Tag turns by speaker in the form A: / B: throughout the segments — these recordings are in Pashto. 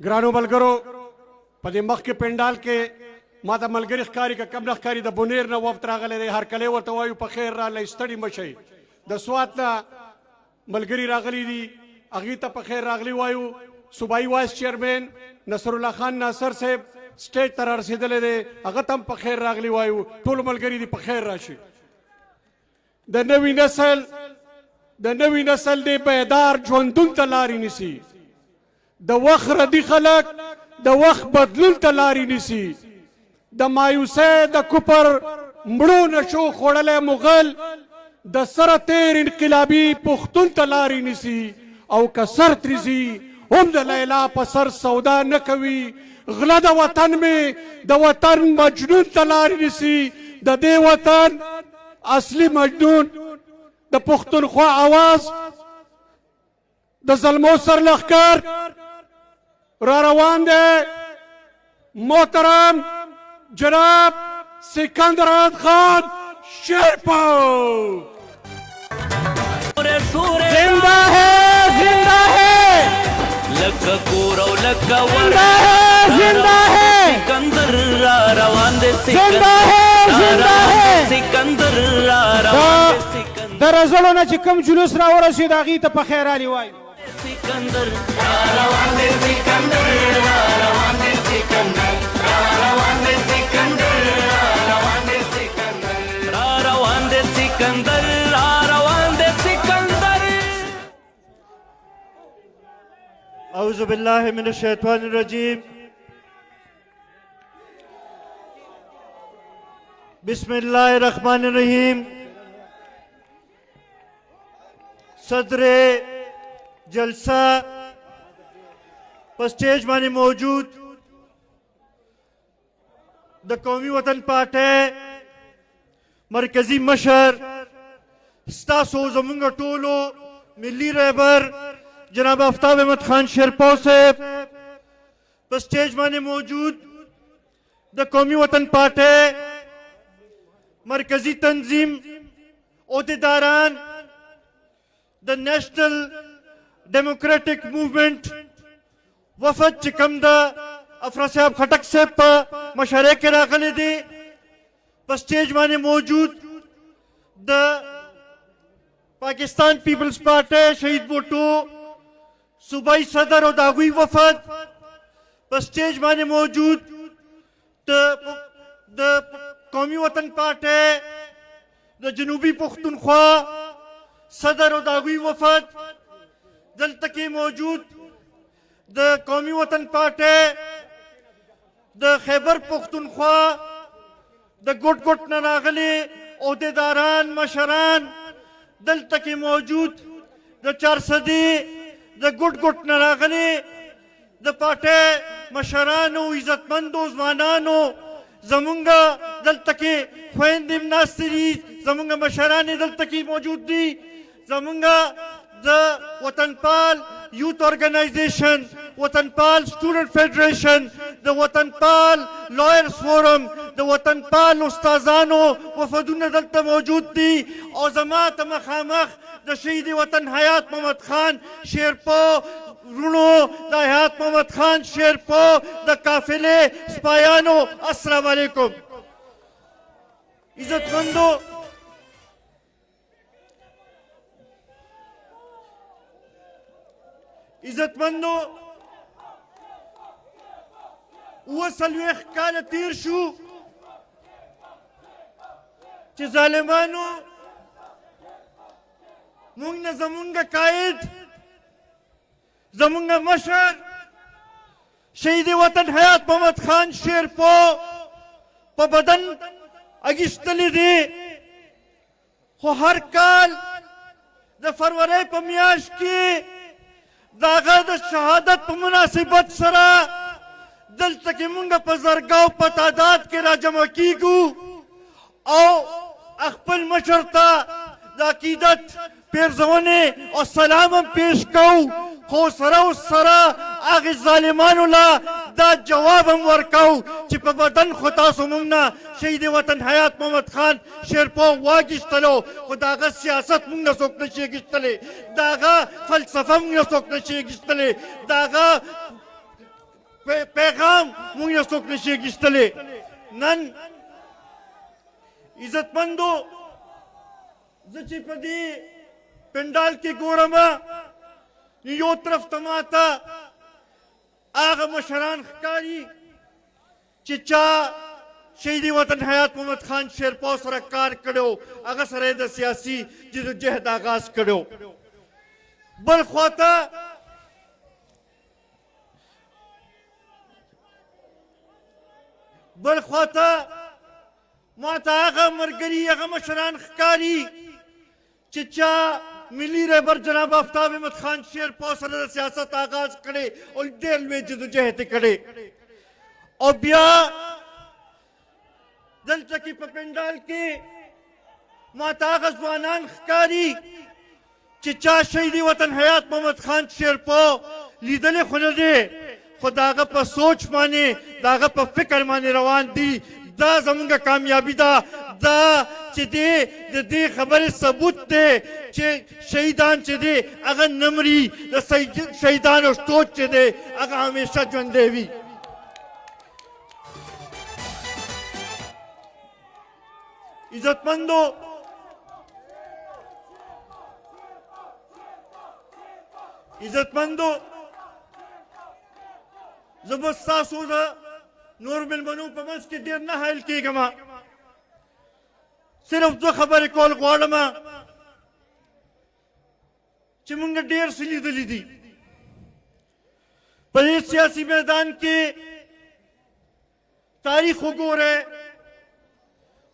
A: ګرانو ملګرو په دې مخکې پنډال کې ما ته ملګري ښکاري که کم نه ښکاري د بونیر نه وفد راغلی دی هرکلی ورته وایو په خیر راغلی ستړي مه شئ د سوات نه ملګري راغلي دي هغې ته په خیر راغلي وایو صوبایي وایس چیرمین نصرالله خان ناصر صاحب سټیج ته را رسېدلی دی هغه ته هم په خیر راغلي وایو ټولو ملګري دي په خیر راشي د نوي نسل دی بیدار ژوندون ته لارې نیسي د وخت ردي خلک د وخت بدلون ته لارې نیسي د مایوسۍ د کفر مړو نشو خوړلی مغل د سره تیر انقلابي پښتون ته لارې نیسي او که سر تریزي هم د لیلا په سر سودا نه کوي غله د وطن مې د وطن مجنون ته لارې نیسي د دې وطن اصلي مجنون د پښتونخوا آواز د زلمو سر لښکر را روان دی محترم جناب سکندر خان شیرپور
B: زندہ ہے لکا کورو لکا ورہ
C: زندہ ہے
B: سکندر را روان دے
C: زندہ ہے
B: سکندر را روان دے سکندر
C: د رزلو نه چې کوم جلوس را ورسېد هغې ته په خیر علي وایو
B: سکندر را روان دے سکندر را روان دے سکندر را روان دے سکندر را روان دے سکندر را روان دے سکندر را روان دے سکندر
D: اعوذ باللہ من الشیطان الرجیم بسم اللہ الرحمن الرحیم صدر جلسہ پر سٹیج مانی موجود د قومی وطن پارٹی مرکزی مشر ستاسو زمونږ ټولو ملی رهبر جناب آفتاب احمد خان شیرپور صاحب پر سٹیج مانی موجود د قومی وطن پارٹی مرکزی تنظیم عہدیداران د نیشنل ڈیموکریٹک موومنٹ وفد چې کوم د افرا صاحب خټک صاحب په مشرۍ کې راغلی دی په سټیج باندې موجود د پاکستان پیپلز پارټۍ شهید بوټو صوبائی صدر او د هغوی وفد په سټیج باندې موجود د قومی وطن پارټۍ د جنوبی پښتونخوا صدر او د هغوی وفد دلته کې موجود د قومی وطن پارټۍ د خیبر پښتونخوا د ګوټ ګوټ نه راغلي عہدیداران مشران دلته کې موجود د چارسدي د ګوټ ګوټ نه راغلي د پارټۍ مشرانو عزتمندو ځوانانو زمونږ دلته کې خویندې هم ناستې دي زمونږ مشران دلته کې موجود دي زمونږ د وطنپال یوت ارګنایزیشن وطنپال سټوډنټ فیډریشن د وطنپال لایرز فورم د وطنپال استادانو وفدونه دلته موجود دي او زما ته مخامخ د شهید وطن حیات محمد خان شیرپور رونو د حیات محمد خان شیرپور د قافلې سپایانو السلام علیکم عزتمندو عزتمندو اوه څلوېښت کاله تیر شو چې ظالمانو موږ نه زمونږ قائد زمونږ مشر شهید وطن حیات محمد خان شیرپور په بدن اګیستلی دی خو هر کال د فروری په میاشت کې د هغه د شهادت په مناسبت سره دلته کې مونږ په زرګاو په تعداد کې راجمع کیږو او خپل مشر ته د عقیدت پیرزونې او سلام هم پیش کوو خو سره او سره هغې ظالمانو له دا جواب هم ورکوو چې په بدن خو تاسو مونږ نه شهید وطن حیات محمد خان شیرپور واګیستلو خو د هغه سیاست مونږ نه څوک نشي اګیستلی د هغه فلسفه مونږ نه څوک نشي اګیستلی د هغه پیغام مونږ نه څوک نشي اخیستلی. نن عزتمندو زه چې په دې پنډال کې ګورم یو طرف ته ماته هغه مشران ښکاري چې چا شهید وطن حیات محمد خان شیرپا سره کار کړی هغه سره د سیاسي جدوجهد آغاز کړی. بل خواته ماته هغه ملګري هغه مشران ښکاري چې چا ملي رهبر جناب آفتاب احمد خان شیرپا سره د سیاست آغاز کړی او ډېر لوی جدوجهد یې کړی. او بیا دلته کې په پنډال کې ماته هغه ځوانان ښکاري چې چا شهید وطن حیات محمد خان شیرپا لیدلی خو نه دی خو د هغه په سوچ باندې د هغه په فکر باندې روان دي. دا زمونږ کامیابي ده. دا چې دی د دې خبرې ثبوت دی چې شهیدان چې دی هغه نه مري. د شهیدانو سوچ چې دی هغه همیشه ژوندی وي. عزتمندو زه به ستاسو د نور مېلمنو په منځ کې ډېر نه حایل کېږم. صرف دوه خبرې کول غواړم چې موږ ډېر څه لیدلي دي په دې سیاسي میدان کې. تاریخ وګورئ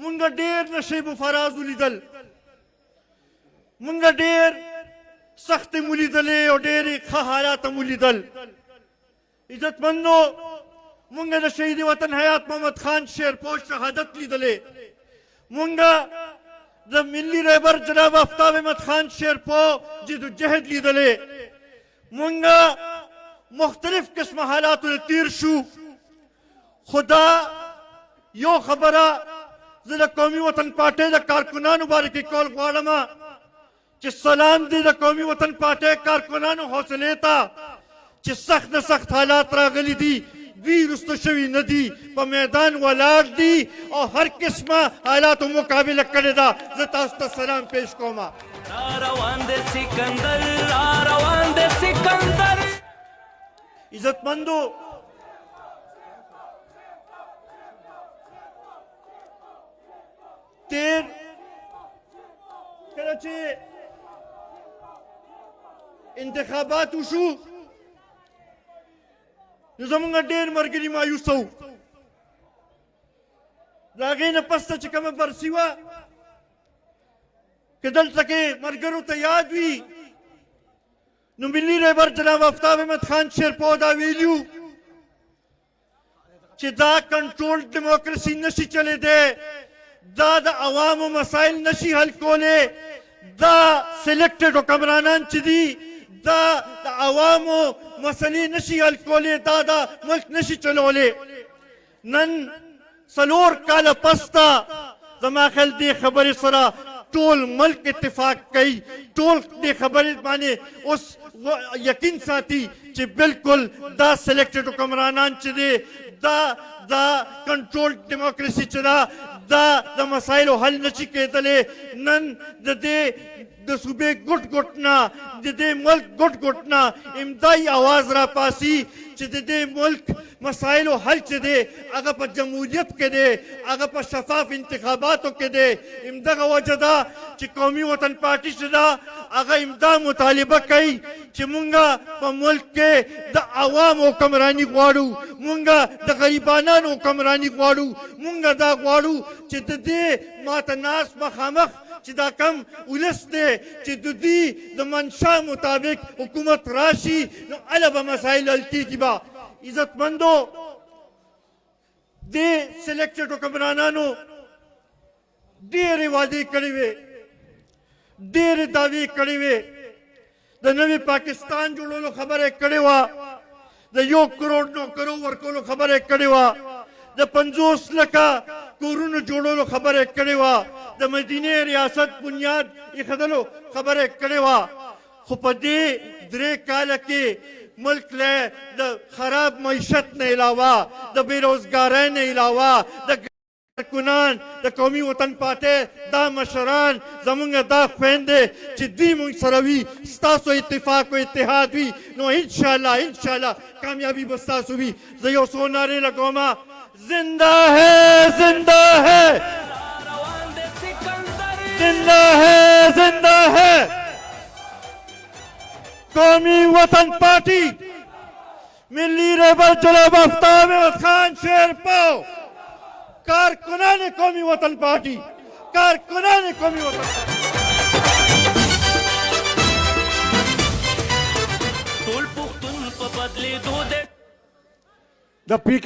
D: موږ ډېر نشیب و فراز ولیدل. موږ ډېر سختې مو لیدلې او ډېرې ښه حالات مو لیدل. عزتمندو موږ د شهید وطن حیات محمد خان شیرپا شهادت لیدلې. موږ د ملي رهبر جناب آفتاب احمد خان شیرپا جدوجهد لیدلې. موږ مختلف قسم حالاتو تیر شو. خدا یو خبره زه د قومي وطن پارټۍ د کارکنانو باره کې کول غواړم چې سلام دی د قومي وطن پارټۍ کارکنانو حوصلې ته چې سخت نه سخت حالات راغلي دي. دوی رسته شوي نه دي په میدان ولاړ دي او هر قسمه حالاتو مقابله کړې ده. زه تاسو ته سلام پیش کوم. عزتمندو تیر کله چې انتخابات وشو نو زمونږ ډېر ملګري مایوسه وو. د هغې نه پسته چې کومه برسي وه که دلته کې ملګرو ته یاد وي نو ملي رهبر جناب آفتاب احمد خان شیرپا دا ویلي چې دا کنټرول ډیموکراسي نشي چلېدی. دا د عوامو مسایل نشي حل کولی. دا سلیکټډ حکمرانان چې دي دا د عوامو مسلې نشي حل کولی. دا د ملک نشي چلولی. نن 4 کاله پسته زما خیال دې خبرې سره ټول ملک اتفاق کوي. ټول دې خبرې باندې اوس یقین ساتي چې بالکل دا سلیکټډ حکمرانان چې دي دا کنټرول ډیموکراسي چې دا د مسایلو حل نشي کېدلی. نن د دې د صوبې ګوټ ګوټ نه د دې ملک ګوټ ګوټ نه امدایي آواز را پاسي چې د دې ملک مسایلو حل چې دی هغه په جمهوریت کې دی هغه په شفاف انتخاباتو کې دی. همدغه وجه ده چې قومي وطن پارټي چې ده هغه همدا مطالبه کوي چې مونږ په ملک کې د عوامو حکمراني غواړو. مونږ د غریبانو حکمراني غواړو. مونږ دا غواړو چې د دې ماته ناست مخامخ چې دا کم ولس دی چې د دوی د منشا مطابق حکومت راشي نو هله به مسایل حل کېږي به. عزتمندو دې سلیکټډ حکمرانانو ډېرې وعدې کړې وې ډېرې دعوې کړې وې. د نوي پاکستان جوړولو خبره یې کړې وه. د 1 کروڑ نوکرو ورکولو خبره یې کړې وه. د 50 لکه کورونو جوړولو خبره یې کړې وه. د مدینې ریاست بنیاد ایښودلو خبره یې کړې وه. خو په دې درې کاله کې ملک له د خراب معیشت نه علاوه د بیروزګارۍ نه علاوه د کارکنان د قومي وطن پارټۍ دا مشران زمونږ دا خویندې چې دوی مونږ سره وي ستاسو اتفاق او اتحاد وي نو انشاءالله کامیابي به ستاسو وي زه یو څو نارې لګوم زنده ہے زنده ہے زنده ہے زنده ہے قومی وطن پارٹی ملی ریبل جناب آفتاب احمد خان شیرپاو کارکنان قومی وطن پارٹی کارکنان قومی وطن پارٹی
B: ټول پښتون په بدلېدو دی
A: د پی